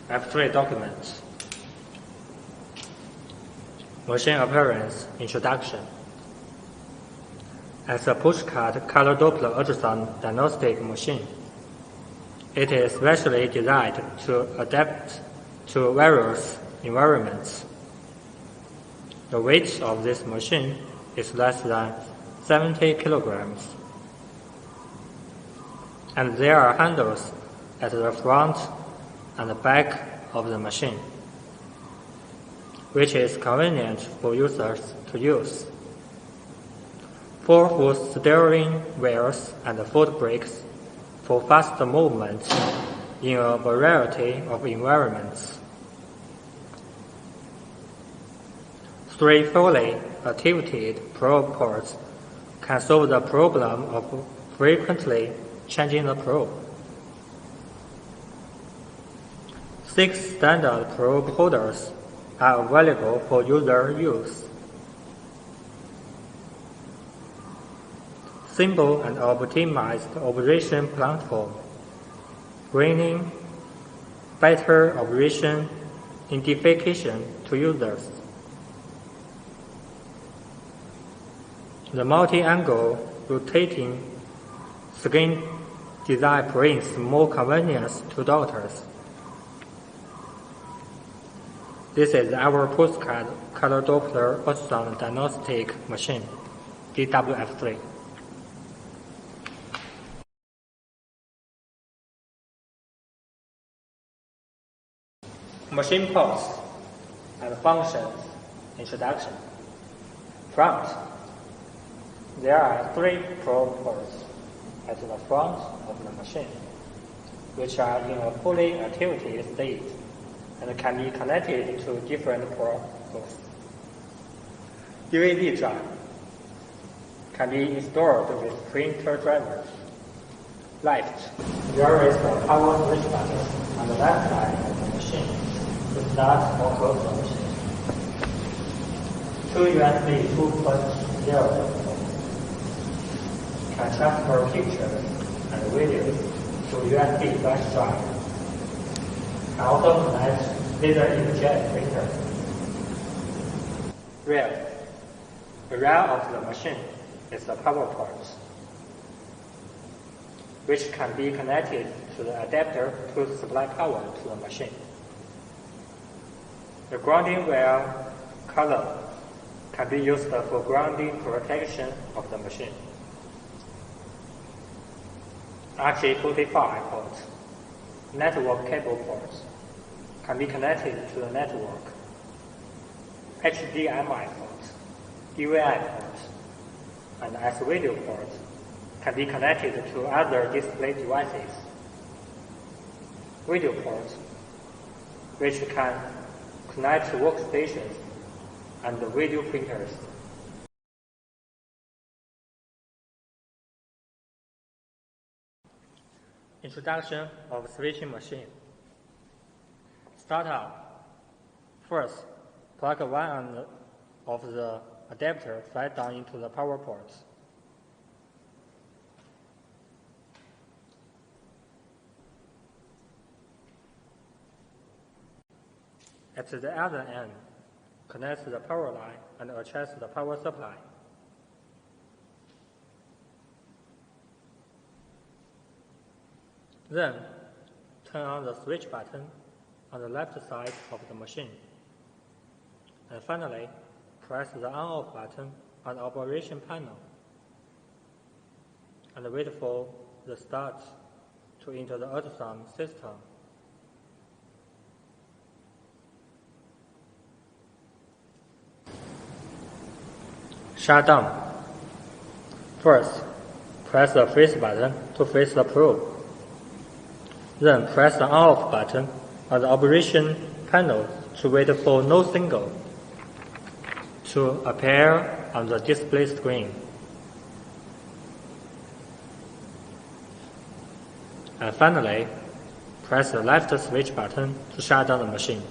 F3 documents. Machine appearance introduction. As a push-cut color Doppler ultrasound diagnostic machine, it is specially designed to adapt to various environments. The weight of this machine is less than 70 kilograms, and there are handles at the front and the back of the machine, which is convenient for users to use. 4 full steering wheels and foot brakes for fast movement in a variety of environments. 3 fully activated probe ports can solve the problem of frequently changing the probe. 6 standard probe holders are available for user use. Simple and optimized operation platform, bringing better operation identification to users. The multi-angle rotating screen design brings more convenience to doctors. This is our postcard color Doppler ultrasound diagnostic machine, DWF3. Machine parts and functions introduction. Front. There are 3 probe ports at the front of the machine, which are in a fully activated state and can be connected to different ports. DVD drive can be installed with printer drivers. Left. There is a power switch button on the left side of the machine to start or close the machine. 2 USB 2.0 can transfer pictures and videos to USB flash drive. Can also connect laser inkjet printer. Rear. The rear of the machine is the power port, which can be connected to the adapter to supply power to the machine. The grounding wire color can be used for grounding protection of the machine. RJ45 port, network cable port, can be connected to the network. HDMI port, DVI port, and S-video port can be connected to other display devices. Video port, which can connect to workstations and video printers. Introduction of switching machine. Startup. First, plug one end of the adapter flat down into the power port. At the other end, connect the power line and adjust the power supply. Then, turn on the switch button on the left side of the machine. And finally, press the on-off button on the operation panel and wait for the start to enter the ultrasound system. Shut down. First, press the freeze button to freeze the probe. Then press the on-off button on the operation panel to wait for no signal to appear on the display screen. And finally, press the left switch button to shut down the machine.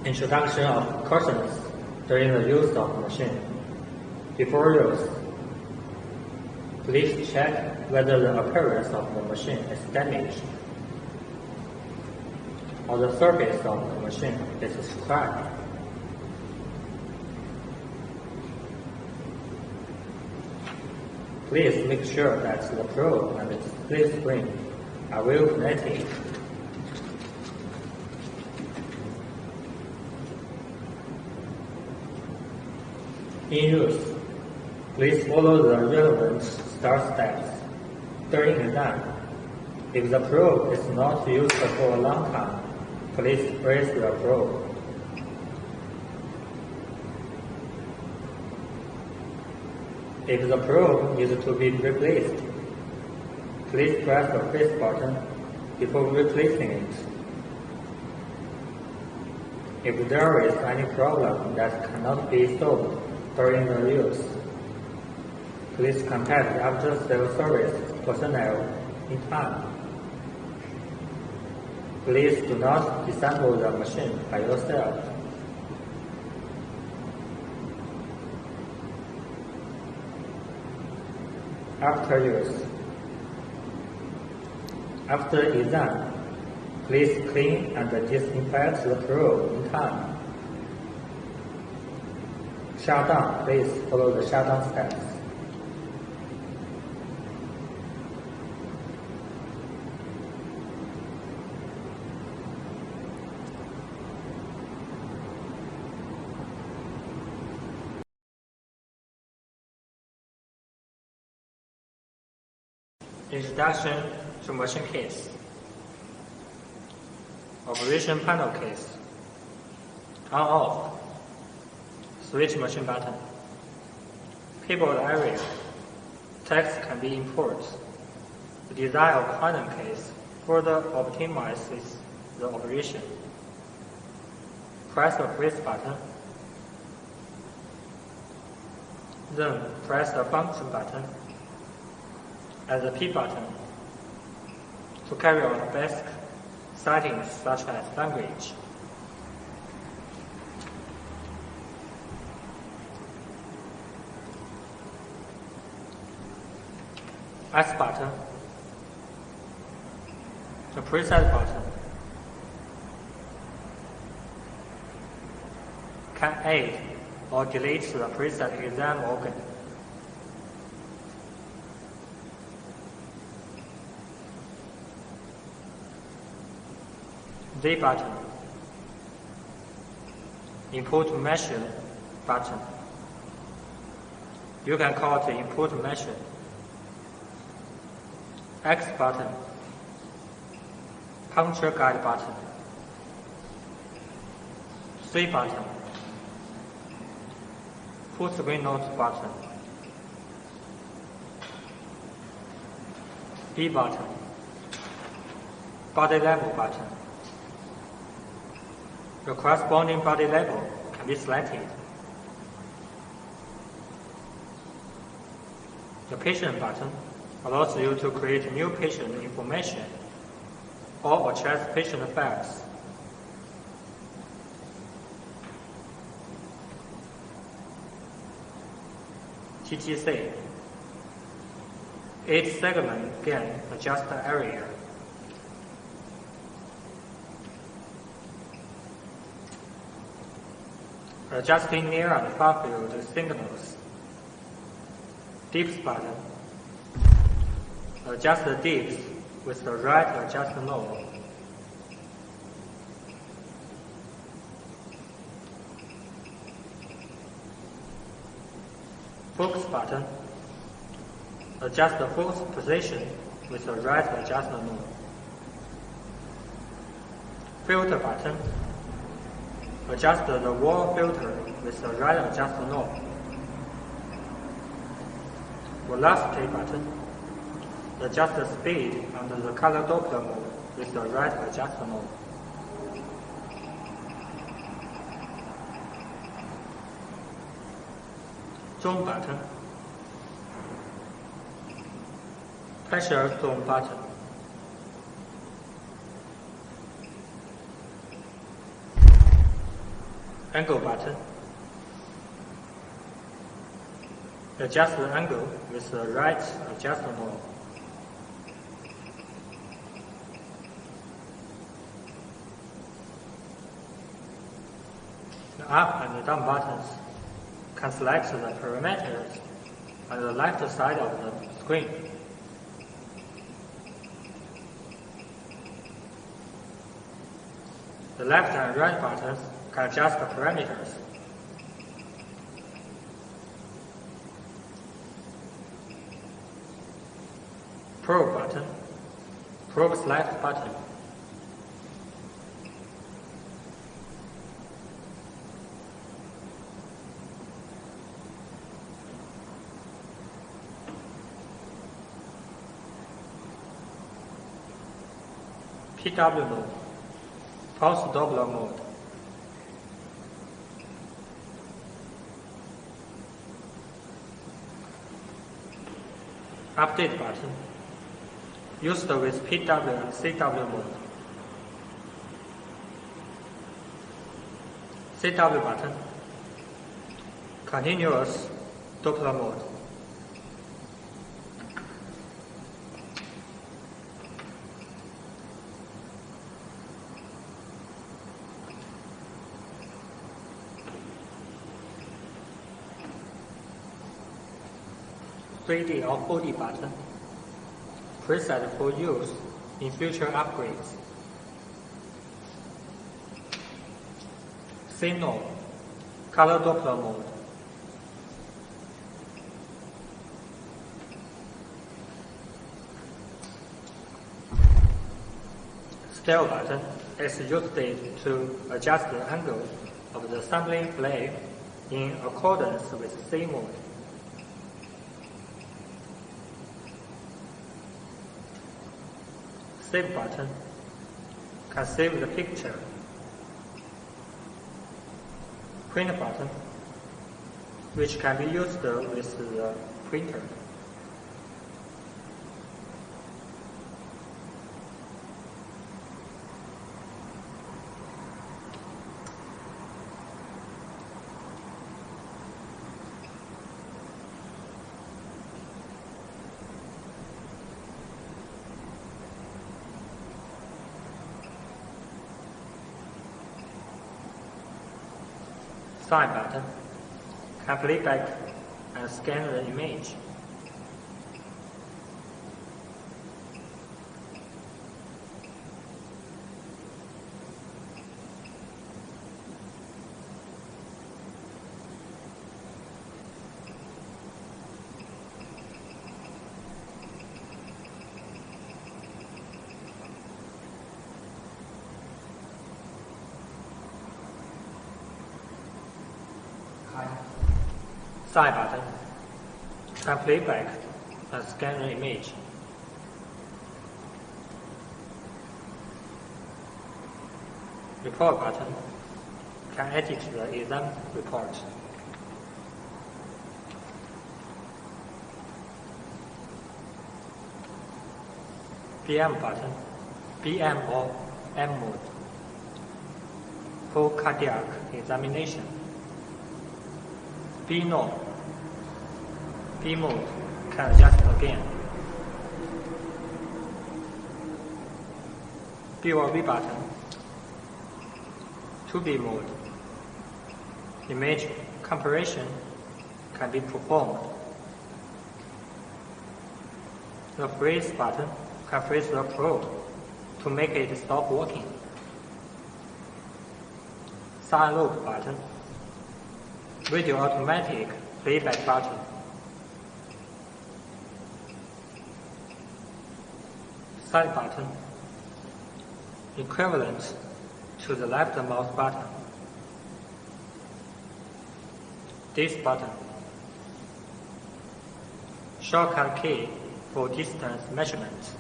Introduction of cautions during the use of the machine. Before use, please check whether the appearance of the machine is damaged or the surface of the machine is scratched. Please make sure that the probe and the display screen are well connected. In use, please follow the relevant start steps during exam. If the probe is not used for a long time, please raise the probe. If the probe needs to be replaced, please press the face button before replacing it. If there is any problem that cannot be solved during the use, please contact after-sales service personnel in time. Please do not disassemble the machine by yourself. After use. After exam, please clean and disinfect the probe in time. Shut down. Please follow the shutdown steps. Introduction to machine case. Operation panel case. On-off. Switch machine button. Keyboard area. Text can be imported. The design of quantum case further optimizes the operation. Press the freeze button. Then press the function button and the P button to carry out basic settings such as language. S button, the preset button, can add or delete the preset exam organ. Z button, input measure button. You can call it input measure. X button, puncture guide button. C button, full screen note button. B button, body level button. The corresponding body level can be selected. The patient button allows you to create new patient information or adjust patient files. TTC. Each segment can adjust the area. Adjusting near and far field signals. Dips button. Adjust the dips with the right adjust knob. Focus button. Adjust the focus position with the right adjust knob. Filter button. Adjust the wall filter with the right adjust knob. Velocity button. Adjust the speed and the color Doppler mode with the right adjust knob. Zoom button. Pressure zoom button. Angle button. Adjust the angle with the right adjustment knob. The up and the down buttons can select the parameters on the left side of the screen. The left and right buttons can adjust the parameters. Probe button, probe select button. PW mode, pulse Doppler mode. Update button, used with PW and CW mode. CW button, continuous Doppler mode. (3D or 4D button), preset for use in future upgrades. Signal, color Doppler mode. Scale button is used to adjust the angle of the sampling plane in accordance with C mode. Save button can save the picture. Print button, which can be used with the printer. Side button can play back and scan the image. Side button can play back and scan the image. Report button can edit the exam report. BM button, BM or M mode, for cardiac examination. B node, B mode can adjust again. B or V button, 2B mode. Image comparison can be performed. The freeze button can freeze the probe to make it stop working. Side loop button, video automatic playback button. Side button, equivalent to the left mouse button. This button, shortcut key for distance measurement.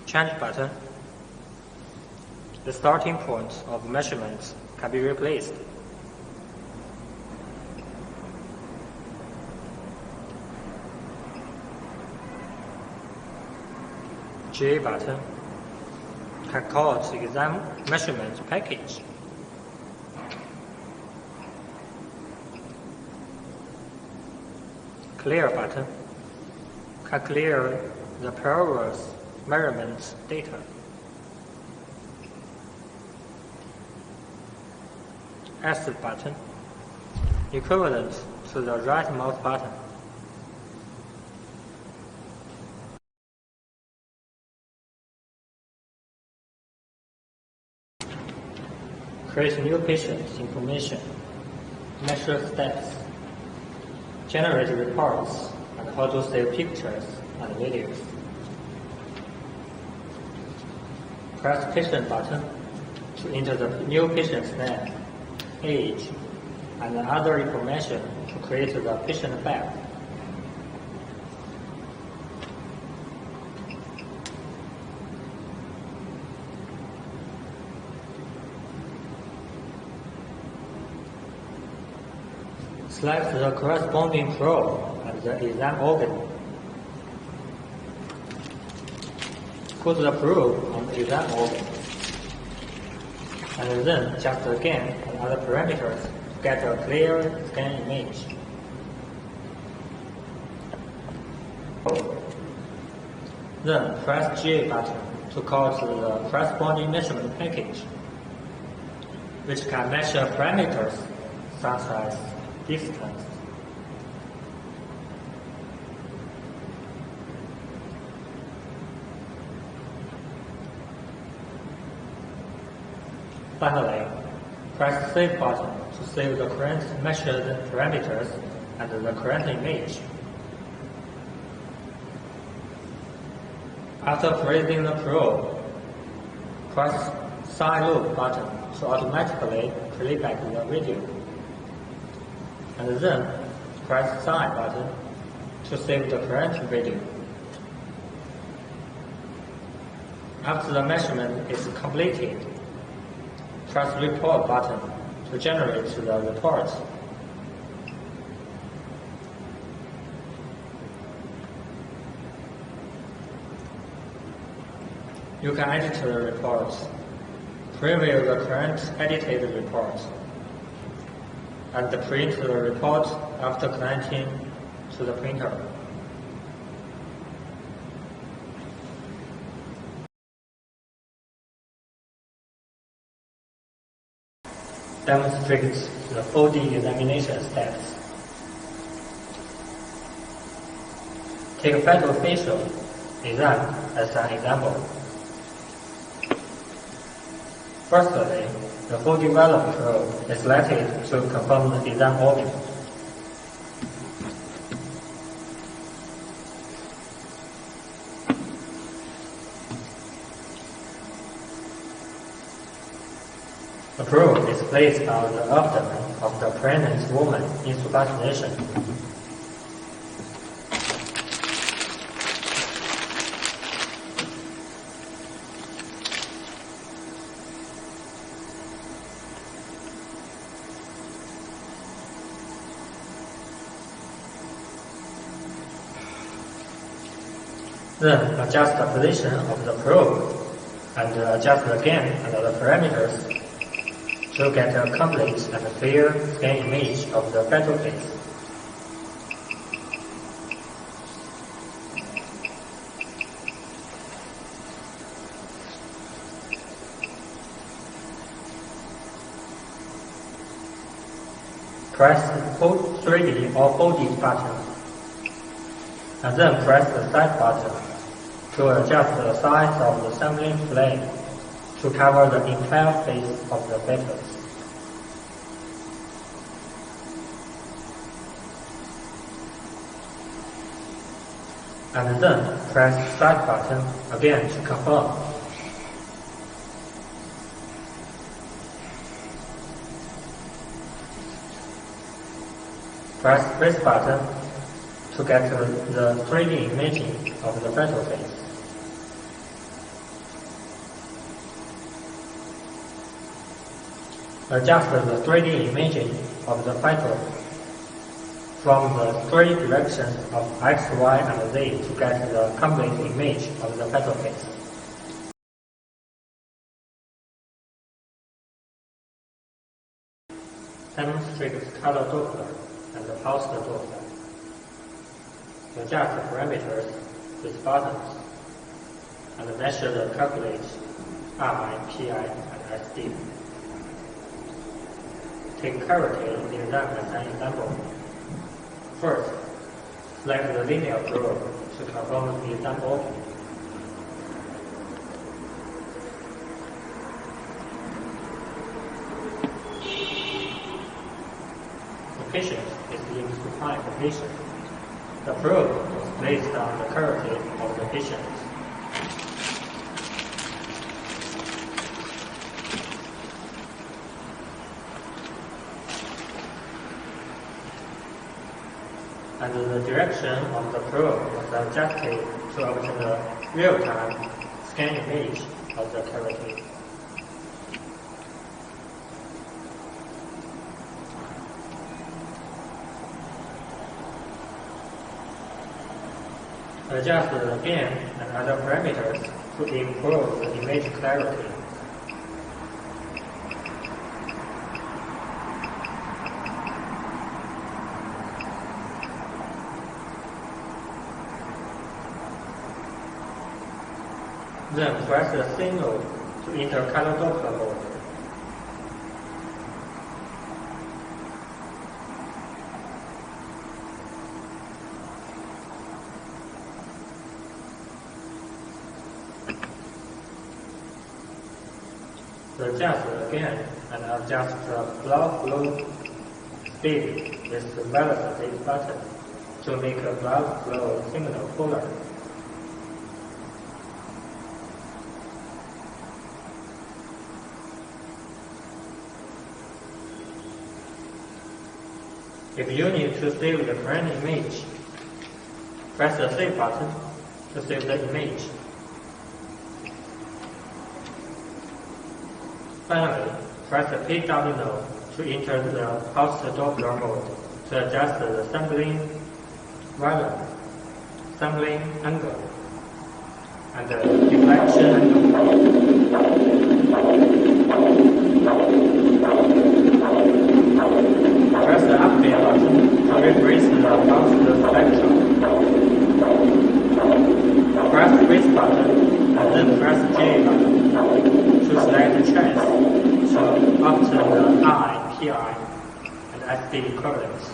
Change button, the starting point of measurement can be replaced. J button can call the exam measurement package. Clear button can clear the previous measurement data. Exit button, equivalent to the right mouse button. Create new patient information, measure steps, generate reports, and how to save pictures and videos. Press patient button to enter the new patient's name, age, and other information to create the patient file. Select the corresponding probe and the exam organ. Put the probe on the exam organ, and then adjust again and other parameters to get a clear scan image. Then press J button to call to the corresponding measurement package, which can measure parameters such as distance. Finally, press Save button to save the current measured parameters and the current image. After freezing the probe, press Side Loop button to automatically playback the video, and then press Side button to save the current video. After the measurement is completed, press Report button to generate the report. You can edit the report, preview the current edited report, and print the report after connecting to the printer. Demonstrates the 4D examination steps. Take facial exam as an example. Firstly, the full developed probe is selected to confirm the exam organ. The probe is placed on the abdomen of the pregnant woman in supination. Then adjust the position of the probe and adjust again another parameters to get a complete and clear scan image of the fetal face. Press 3D or 4D button, and then press the side button to adjust the size of the sampling plane to cover the entire face of the fetus. And then press side button again to confirm. Press Place button to get the 3D imaging of the fetal face. Adjust the 3D imaging of the fetal from the three directions of X, Y, and Z to get the complete image of the fetal face. Demonstrate color Doppler and pulse Doppler. to adjust the parameters with buttons, and measure the calculate RI, PI, and SD. Take cavity exam as an example. First, select the linear probe to confirm the example. The patient is in supine position. The probe is placed on the cavity of the patient. And the direction of the probe is adjusted to obtain a real-time scan image of the cavity. Adjust the gain and other parameters to improve the image clarity. Then press the signal to enter color Doppler mode. Adjust again and adjust the blood flow speed with the velocity button to make a blood flow signal fuller. If you need to save the current image, press the Save button to save the image. Finally, press the PW node to enter the post-Doppler mode to adjust the sampling volume, sampling angle, and the deflection angle. Press the Update button to refresh the post spectrum. Press the Freeze button and then press J button to select the trace to obtain the RI, PI, and SD equivalents.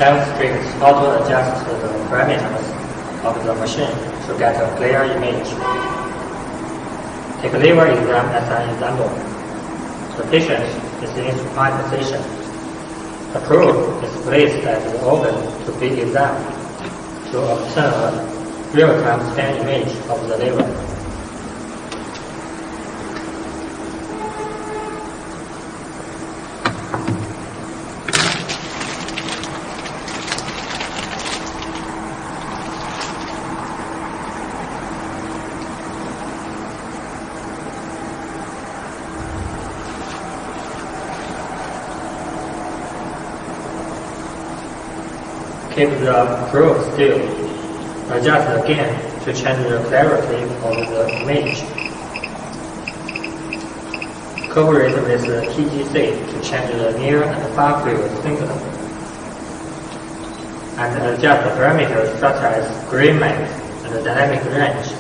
Demonstrates how to adjust the parameters of the machine to get a clear image. Take liver exam as an example. The patient is in supine position. The probe is placed at the organ to be examined to obtain a real-time scan image of the liver. Keep the probe still. Adjust again to change the clarity of the image. Cover it with TGC to change the near and far field signal. And adjust the parameters such as gray max and dynamic range.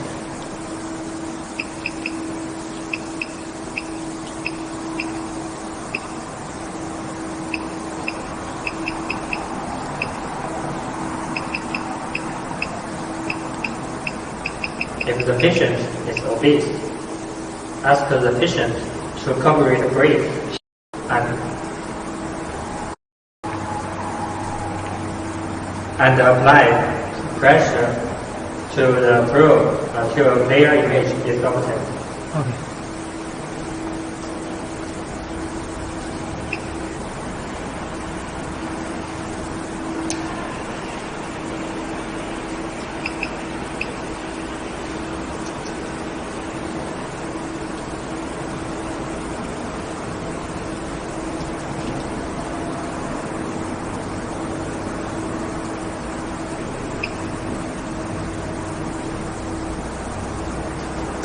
If the patient is obese, ask the patient to cover it brief and apply pressure to the probe until a clear image is obtained. Okay.